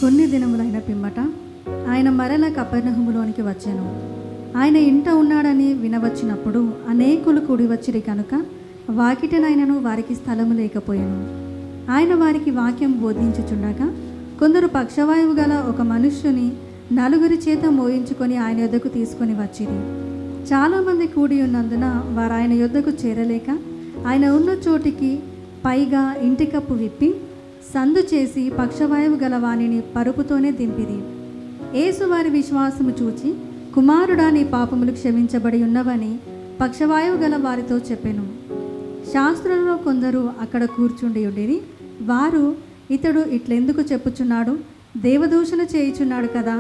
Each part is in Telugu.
కొన్ని దినములైన పిమ్మట ఆయన మరల కపెర్నహూములోనికి వచ్చెను. ఆయన ఇంట ఉన్నాడని వినవచ్చినప్పుడు అనేకులు కూడి వచ్చిరి కనుక వాకిటనైనను వారికి స్థలము లేకపోయెను. ఆయన వారికి వాక్యం బోధించుచుండగా కొందరు పక్షవాయువు గల ఒక మనుష్యుని 4 చేత మోయించుకొని ఆయన యొద్దకు తీసుకొని వచ్చిరి. చాలామంది కూడి ఉన్నందున వారు ఆయన యొద్దకు చేరలేక ఆయన ఉన్న చోటికి పైగా ఇంటి కప్పు విప్పి సందు చేసి పక్షవాయువు గల వానిని పరుపుతోనే దింపిరి. యేసు వారి విశ్వాసము చూచి, కుమారుడా, నీ పాపములు క్షమించబడి ఉన్నవని పక్షవాయువు గల వారితో చెప్పెను. శాస్త్రులలో కొందరు అక్కడ కూర్చుండి ఉండిరి. వారు, ఇతడు ఇట్లెందుకు చెప్పుచున్నాడు? దేవదూషణ చేయుచున్నాడు కదా.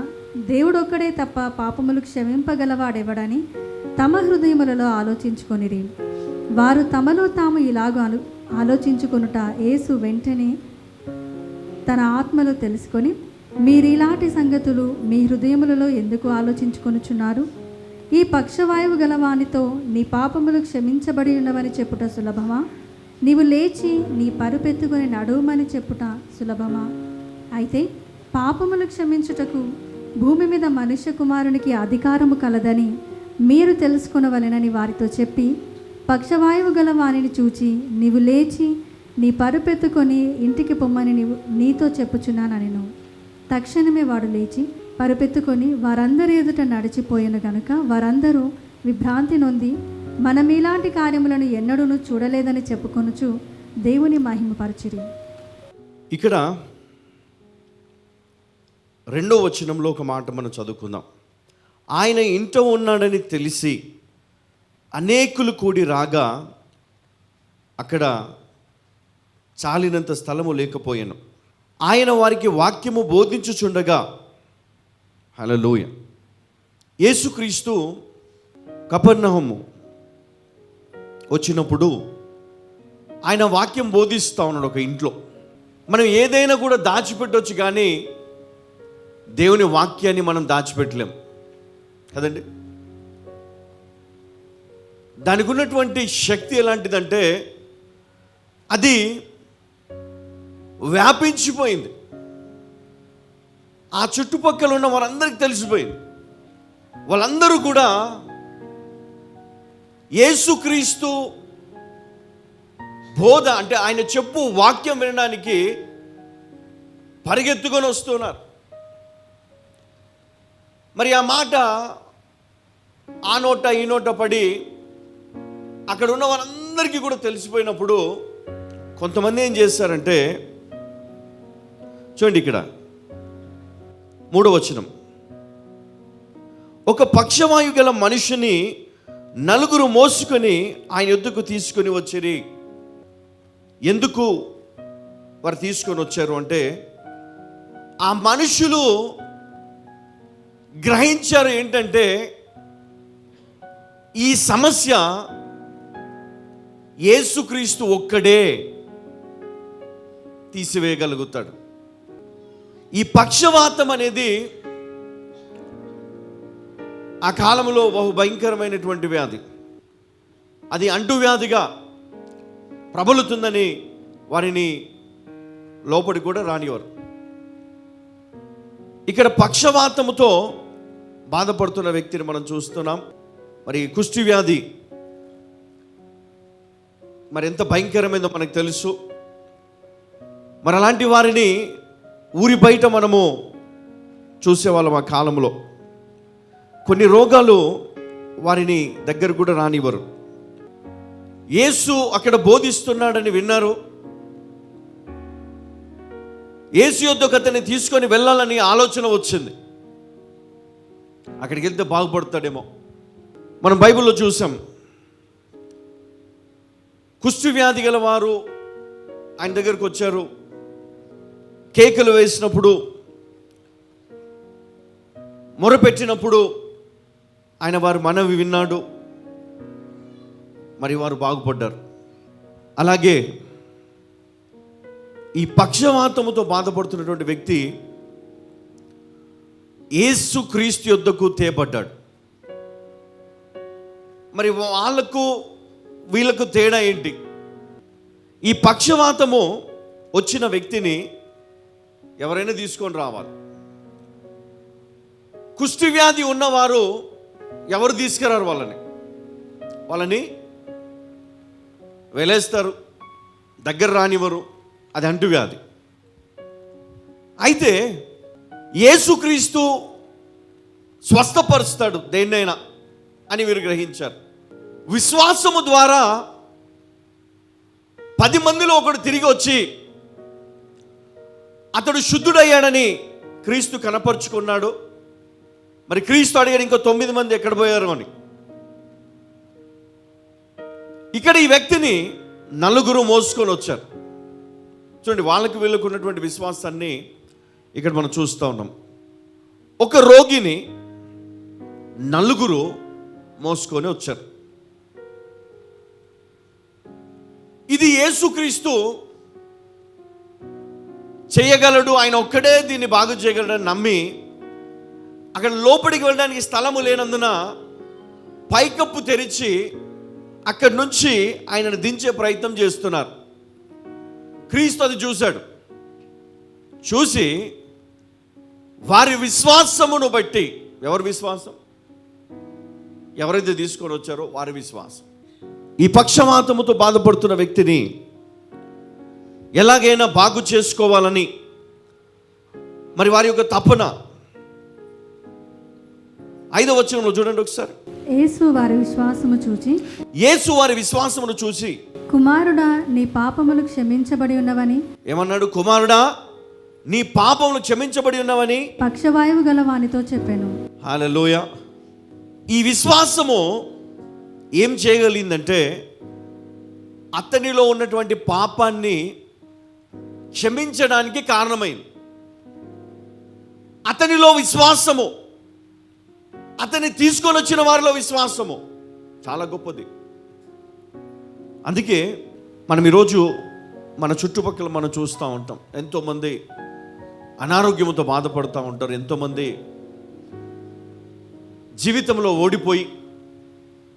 దేవుడొక్కడే తప్ప పాపములు క్షమింపగలవాడెవడని తమ హృదయములలో ఆలోచించుకొనిరి. వారు తమలో తాము ఇలాగ ఆలోచించుకొనుట యేసు వెంటనే తన ఆత్మలో తెలుసుకొని, మీరిలాంటి సంగతులు మీ హృదయములలో ఎందుకు ఆలోచించుకొనుచున్నారు? ఈ పక్షవాయువు గలవానితో నీ పాపములు క్షమించబడి ఉన్నవని చెప్పుట సులభమా? నీవు లేచి నీ పరుపెత్తుకొని నడువమని చెప్పుట సులభమా? అయితే పాపములు క్షమించుటకు భూమి మీద మనుష్య కుమారునికి అధికారము కలదని మీరు తెలుసుకొనవలెనని వారితో చెప్పి, పక్షవాయువు గల వానిని చూచి, నీవు లేచి నీ పరుపెత్తుకొని ఇంటికి పొమ్మని నీతో చెప్పుచున్నానెను. తక్షణమే వాడు లేచి పరుపెత్తుకొని వారందరి ఎదుట నడిచిపోయాను గనుక వారందరూ విభ్రాంతి నొంది, మనం ఇలాంటి కార్యములను ఎన్నడూనూ చూడలేదని చెప్పుకొనుచు దేవుని మహిమపరచిరి. ఇక్కడ 2వ వచనంలో ఒక మాట మనం చదువుకుందాం. ఆయన ఇంట ఉన్నాడని తెలిసి అనేకులు కూడి రాగా అక్కడ చాలినంత స్థలము లేకపోయాను. ఆయన వారికి వాక్యము బోధించుచుండగా, హల్లెలూయా, యేసుక్రీస్తు కపెర్నహూము వచ్చినప్పుడు ఆయన వాక్యం బోధిస్తూ ఉన్నాడు ఒక ఇంట్లో. మనం ఏదైనా కూడా దాచిపెట్టవచ్చు, కానీ దేవుని వాక్యాన్ని మనం దాచిపెట్టలేం కదండి. దానికి ఉన్నటువంటి శక్తి ఎలాంటిదంటే అది వ్యాపించిపోయింది. ఆ చుట్టుపక్కల ఉన్న వారందరికీ తెలిసిపోయింది. వాళ్ళందరూ కూడా యేసుక్రీస్తు బోధ అంటే ఆయన చెప్పు వాక్యం వినడానికి పరిగెత్తుకొని వస్తున్నారు. మరి ఆ మాట ఆ నోట ఈ నోట పడి అక్కడ ఉన్న వారందరికీ కూడా తెలిసిపోయినప్పుడు కొంతమంది ఏం చేస్తారంటే, చూడండి ఇక్కడ 3వ వచనం, ఒక పక్షవాయువు గల మనిషిని 4 మోసుకొని ఆయన యొద్దకు తీసుకొని వచ్చిరి. ఎందుకు వారు తీసుకొని వచ్చారు అంటే, ఆ మనుషులు గ్రహించారు ఏంటంటే ఈ సమస్య యేసుక్రీస్తు ఒక్కడే తీసివేయగలుగుతాడు. ఈ పక్షవాతం అనేది ఆ కాలంలో బహు భయంకరమైనటువంటి వ్యాధి. అది అంటువ్యాధిగా ప్రబలుతుందని వారిని లోపలి కూడా రానివారు. ఇక్కడ పక్షవాతముతో బాధపడుతున్న వ్యక్తిని మనం చూస్తున్నాం. మరి కుష్టి వ్యాధి మరి ఎంత భయంకరమైందో మనకు తెలుసు. మరి అలాంటి వారిని ఊరి బయట మనము చూసేవాళ్ళం. ఆ కాలంలో కొన్ని రోగాలు వారిని దగ్గర కూడా రానివ్వరు. యేసు అక్కడ బోధిస్తున్నాడని విన్నారు. యేసు యొద్దకు అతన్ని తీసుకొని వెళ్ళాలని ఆలోచన వచ్చింది. అక్కడికి వెళ్తే బాగుపడతాడేమో. మనం బైబిల్లో చూసాం, కుష్టి వ్యాధి గల వారు ఆయన దగ్గరకు వచ్చారు. కేకలు వేసినప్పుడు, మొరపెట్టినప్పుడు ఆయన వారు మనవి విన్నాడు. మరి వారు బాగుపడ్డారు. అలాగే ఈ పక్షవాతముతో బాధపడుతున్నటువంటి వ్యక్తి యేసుక్రీస్తు యొద్దకు తేబడ్డాడు. మరి వాళ్ళకు వీళ్ళకు తేడా ఏంటి? ఈ పక్షవాతము వచ్చిన వ్యక్తిని ఎవరైనా తీసుకొని రావాలి. కుష్టి వ్యాధి ఉన్నవారు ఎవరు తీసుకురారు, వాళ్ళని వెలేస్తారు, దగ్గర రానివ్వరు. అది అంటువ్యాధి. అయితే యేసుక్రీస్తు స్వస్థపరుస్తాడు దేన్నైనా అని వీరు గ్రహించారు. విశ్వాసము ద్వారా 10 మందిలో ఒకడు తిరిగి వచ్చి అతడు శుద్ధుడయ్యాడని క్రీస్తు కనపరుచుకున్నాడు. మరి క్రీస్తు అడిగాడు, ఇంకో 9 మంది ఎక్కడ పోయారు అని. ఇక్కడ ఈ వ్యక్తిని 4 మోసుకొని వచ్చారు. చూడండి, వాళ్ళకి వీళ్ళకు ఉన్నటువంటి విశ్వాసాన్ని ఇక్కడ మనం చూస్తూ ఉన్నాం. ఒక రోగిని 4 మోసుకొని వచ్చారు. ఇది యేసుక్రీస్తు చేయగలడు, ఆయన ఒక్కడే దీన్ని బాగు చేయగలడని నమ్మి అక్కడ లోపలికి వెళ్ళడానికి స్థలము లేనందున పైకప్పు తెరిచి అక్కడి నుంచి ఆయనను దించే ప్రయత్నం చేస్తున్నారు. క్రీస్తు అది చూశాడు. చూసి వారి విశ్వాసమును బట్టి, ఎవరి విశ్వాసం? ఎవరైతే తీసుకొని వచ్చారో వారి విశ్వాసం. ఈ పక్షవాతముతో బాధపడుతున్న వ్యక్తిని ఎలాగైనా బాగు చేసుకోవాలని మరి వారి యొక్క తపన. 5వ వచనంలో చూడండి ఒకసారి. యేసు వారి విశ్వాసమును చూచి కుమారుడా, నీ పాపములు క్షమించబడి ఉన్నవని ఏమన్నాడు? కుమారుడా, నీ పాపములు క్షమించబడి ఉన్నవని పక్షవాయువు గల వానితో చెప్పాను. హల్లెలూయా. ఈ విశ్వాసము ఏం చేయగలిగిందంటే అతనిలో ఉన్నటువంటి పాపాన్ని క్షమించడానికి కారణమైంది. అతనిలో విశ్వాసము, అతన్ని తీసుకొని వచ్చిన వారిలో విశ్వాసము చాలా గొప్పది. అందుకే మనం ఈరోజు మన చుట్టుపక్కల మనం చూస్తూ ఉంటాం, ఎంతోమంది అనారోగ్యంతో బాధపడుతూ ఉంటారు. ఎంతోమంది జీవితంలో ఓడిపోయి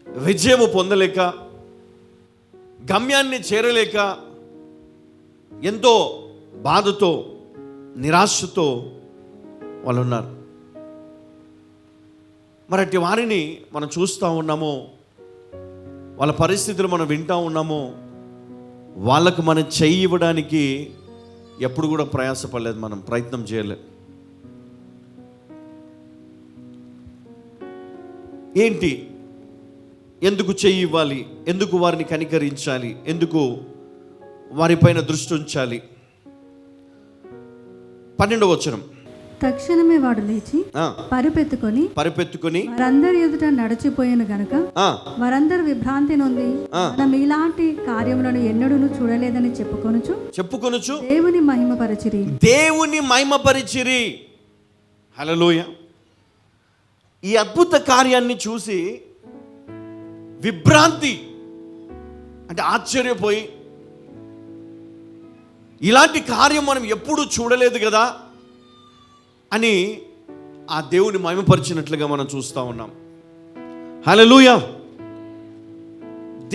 విజయము పొందలేక, గమ్యాన్ని చేరలేక, ఎంతో బాధతో నిరాశతో వాళ్ళు ఉన్నారు. మరి అట్టి వారిని మనం చూస్తూ ఉన్నాము, వాళ్ళ పరిస్థితులు మనం వింటూ ఉన్నాము. వాళ్ళకు మనం చెయ్యి ఇవ్వడానికి ఎప్పుడు కూడా ప్రయాసపడలేదు, మనం ప్రయత్నం చేయలేదు. ఏంటి, ఎందుకు చెయ్యి ఇవ్వాలి, ఎందుకు వారిని కనికరించాలి, ఎందుకు వారిపైన దృష్టి ఉంచాలి? 12వ వచనం. తక్షణమే వాడు లేచి పరిపెత్తుకొని వారందరి ఎదుట నడిచిపోయాను గనుక వారందరూ విభ్రాంతి నొంది మనం ఇలాంటి కార్యములను ఎన్నడూ చూడలేదని చెప్పుకొనుచు దేవుని మహిమపరిచిరి. హల్లెలూయా. ఈ అద్భుత కార్యాన్ని చూసి విభ్రాంతి అంటే ఆశ్చర్యపోయి, ఇలాంటి కార్యం మనం ఎప్పుడూ చూడలేదు కదా అని ఆ దేవుని మహిమపరిచినట్లుగా మనం చూస్తూ ఉన్నాం. హల్లెలూయా.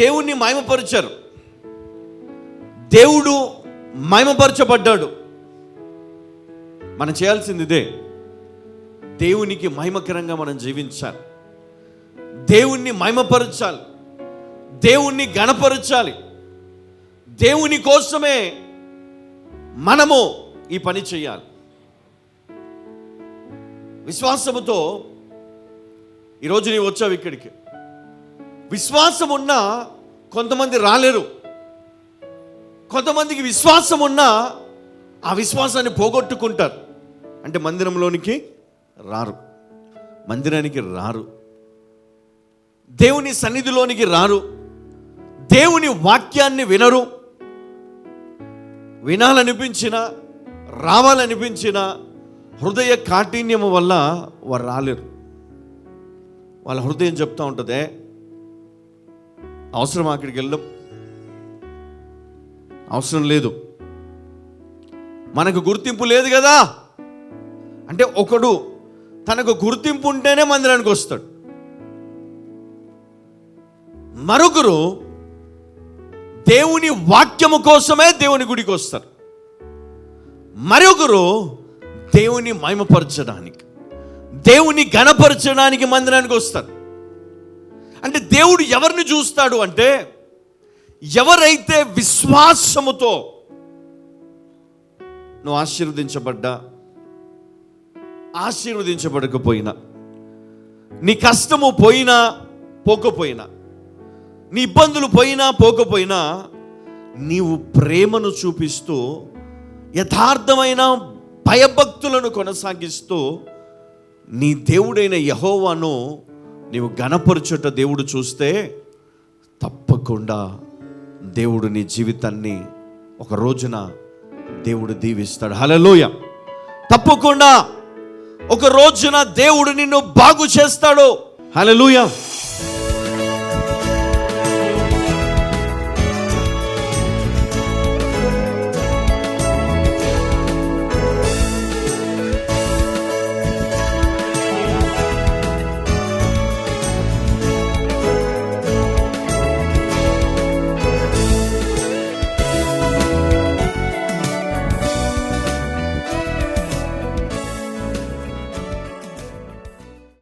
దేవుణ్ణి మహిమపరిచారు, దేవుడు మహిమపరచబడ్డాడు. మనం చేయాల్సింది ఇదే, దేవునికి మహిమకరంగా మనం జీవించాలి, దేవుణ్ణి మహిమపరచాలి, దేవుణ్ణి గణపరచాలి. దేవుని కోసమే మనము ఈ పని చేయాలి. విశ్వాసముతో ఈరోజు నీవు వచ్చావు ఇక్కడికి. విశ్వాసం ఉన్నా కొంతమంది రాలేరు, కొంతమందికి విశ్వాసం ఉన్నా ఆ విశ్వాసాన్ని పోగొట్టుకుంటారు. అంటే మందిరానికి రారు, దేవుని సన్నిధిలోనికి రారు, దేవుని వాక్యాన్ని వినరు. వినాలనిపించినా రావాలనిపించినా హృదయ కాఠిన్యము వల్ల వారు రాలేరు. వాళ్ళ హృదయం చెప్తూ ఉంటుంది, అవసరం అక్కడికి వెళ్ళడం, అవసరం లేదు, మనకు గుర్తింపు లేదు కదా. అంటే ఒకడు తనకు గుర్తింపు ఉంటేనే మందిరానికి వస్తాడు, మరొకరు దేవుని వాక్యము కోసమే దేవుని గుడికి వస్తారు. మరొకరు దేవుని మహిమపరచడానికి, దేవుని ఘనపరచడానికి మందిరానికి వస్తారు. అంటే దేవుడు ఎవరిని చూస్తాడు అంటే, ఎవరైతే విశ్వాసముతో నువ్వు ఆశీర్వదించబడ్డా ఆశీర్వదించబడకపోయినా, నీ కష్టము పోయినా పోకపోయినా, నీ ఇబ్బందులు పోయినా పోకపోయినా, నీవు ప్రేమను చూపిస్తూ యథార్థమైన భయభక్తులను కొనసాగిస్తూ నీ దేవుడైన యెహోవాను నీవు ఘనపరచుట దేవుడు చూస్తే తప్పకుండా దేవుడు నీ జీవితాన్ని ఒక రోజున దేవుడు దీవిస్తాడు. హల్లెలూయా. తప్పకుండా ఒక రోజున దేవుడు నిన్ను బాగు చేస్తాడు. హల్లెలూయా.